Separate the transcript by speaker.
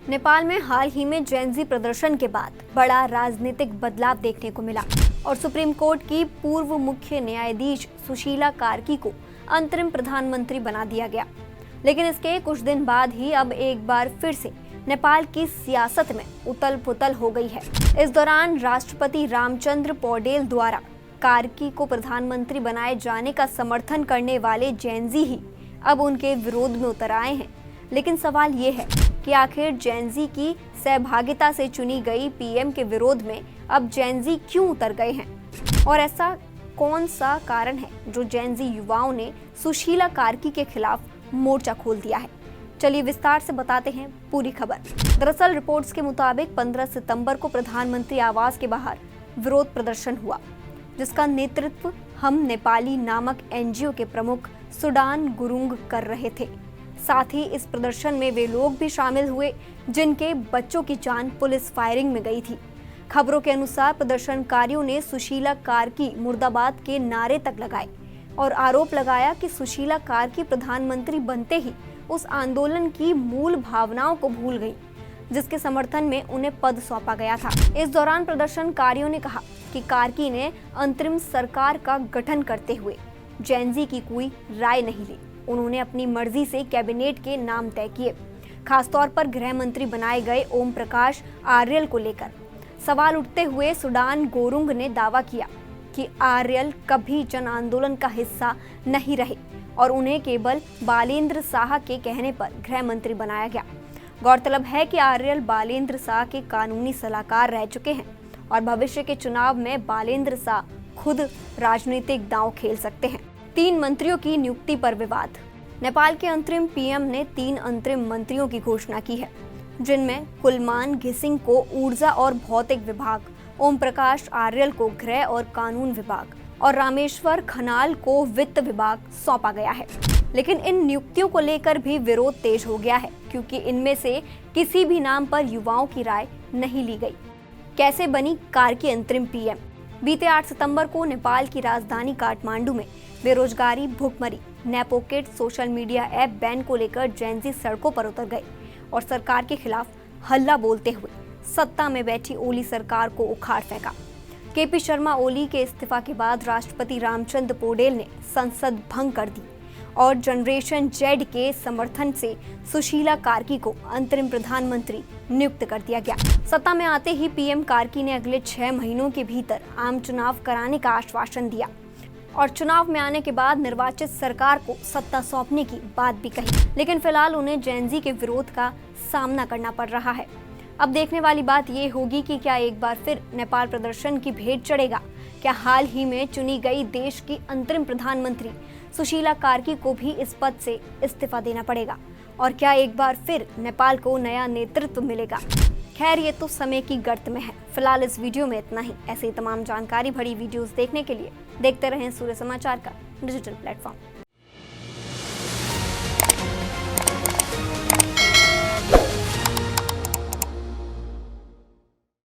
Speaker 1: नेपाल में हाल ही में जेन ज़ी प्रदर्शन के बाद बड़ा राजनीतिक बदलाव देखने को मिला और सुप्रीम कोर्ट की पूर्व मुख्य न्यायाधीश सुशीला कार्की को अंतरिम प्रधानमंत्री बना दिया गया। लेकिन इसके कुछ दिन बाद ही अब एक बार फिर से नेपाल की सियासत में उथल पुथल हो गई है। इस दौरान राष्ट्रपति रामचंद्र पौडेल द्वारा कार्की को प्रधानमंत्री बनाए जाने का समर्थन करने वाले जेन ज़ी ही अब उनके विरोध में उतर आए हैं। लेकिन सवाल ये है कि आखिर जेन ज़ी की सहभागिता से चुनी गई पीएम के विरोध में अब जेन ज़ी क्यों उतर गए हैं और ऐसा कौन सा कारण है जो जेन ज़ी युवाओं ने सुशीला कार्की के खिलाफ मोर्चा खोल दिया है। चलिए विस्तार से बताते हैं पूरी खबर। दरअसल रिपोर्ट्स के मुताबिक 15 सितंबर को प्रधानमंत्री आवास के बाहर विरोध प्रदर्शन हुआ, जिसका नेतृत्व हम नेपाली नामक एनजीओ के प्रमुख सुडान गुरुङ कर रहे थे। साथ ही इस प्रदर्शन में वे लोग भी शामिल हुए जिनके बच्चों की जान पुलिस फायरिंग में गई थी। खबरों के अनुसार प्रदर्शनकारियों ने सुशीला कार्की मुर्दाबाद के नारे तक लगाए और आरोप लगाया कि सुशीला कार्की प्रधानमंत्री बनते ही उस आंदोलन की मूल भावनाओं को भूल गई, जिसके समर्थन में उन्हें पद सौंपा गया था। इस दौरान प्रदर्शनकारियों ने कहा कि कार्की ने अंतरिम सरकार का गठन करते हुए जेन ज़ी की कोई राय नहीं ली। उन्होंने अपनी मर्जी से कैबिनेट के नाम तय किए। खासतौर पर गृह मंत्री बनाए गए ओम प्रकाश आर्यल को लेकर सवाल उठते हुए सुडान गुरुङ ने दावा किया कि आर्यल कभी जन आंदोलन का हिस्सा नहीं रहे और उन्हें केवल बालेंद्र शाह के कहने पर गृह मंत्री बनाया गया। गौरतलब है कि आर्यल बालेंद्र शाह के कानूनी सलाहकार रह चुके हैं और भविष्य के चुनाव में बालेंद्र शाह खुद राजनीतिक दांव खेल सकते हैं। 3 मंत्रियों की नियुक्ति पर विवाद। नेपाल के अंतरिम पीएम ने 3 अंतरिम मंत्रियों की घोषणा की है, जिनमें कुलमान घिसिङ को ऊर्जा और भौतिक विभाग, ओम प्रकाश आर्यल को गृह और कानून विभाग और रामेश्वर खनाल को वित्त विभाग सौंपा गया है। लेकिन इन नियुक्तियों को लेकर भी विरोध तेज हो गया है, क्योंकि इनमें से किसी भी नाम पर युवाओं की राय नहीं ली गई। कैसे बनी कार्की अंतरिम पीएम? बीते 8 सितंबर को नेपाल की राजधानी काठमांडू में बेरोजगारी, भुखमरी, नेपोकिट, सोशल मीडिया ऐप बैन को लेकर जेन ज़ी सड़कों पर उतर गए और सरकार के खिलाफ हल्ला बोलते हुए सत्ता में बैठी ओली सरकार को उखाड़ फेंका। केपी शर्मा ओली के इस्तीफा के बाद राष्ट्रपति रामचंद्र पौडेल ने संसद भंग कर दी और जनरेशन जेड के समर्थन से सुशीला कार्की को अंतरिम प्रधानमंत्री नियुक्त कर दिया गया। सत्ता में आते ही पीएम कार्की ने अगले 6 महीनों के भीतर आम चुनाव कराने का आश्वासन दिया और चुनाव में आने के बाद निर्वाचित सरकार को सत्ता सौंपने की बात भी कही। लेकिन फिलहाल उन्हें जेन ज़ी के विरोध का सामना करना पड़ रहा है। अब देखने वाली बात ये होगी कि क्या एक बार फिर नेपाल प्रदर्शन की भेंट चढ़ेगा? क्या हाल ही में चुनी गई देश की अंतरिम प्रधानमंत्री सुशीला कार्की को भी इस पद से इस्तीफा देना पड़ेगा? और क्या एक बार फिर नेपाल को नया नेतृत्व मिलेगा? खैर, ये तो समय की गर्त में है। फिलहाल इस वीडियो में इतना ही। ऐसे ही तमाम जानकारी भरी वीडियोस देखने के लिए देखते रहें सूर्य समाचार का डिजिटल प्लेटफॉर्म।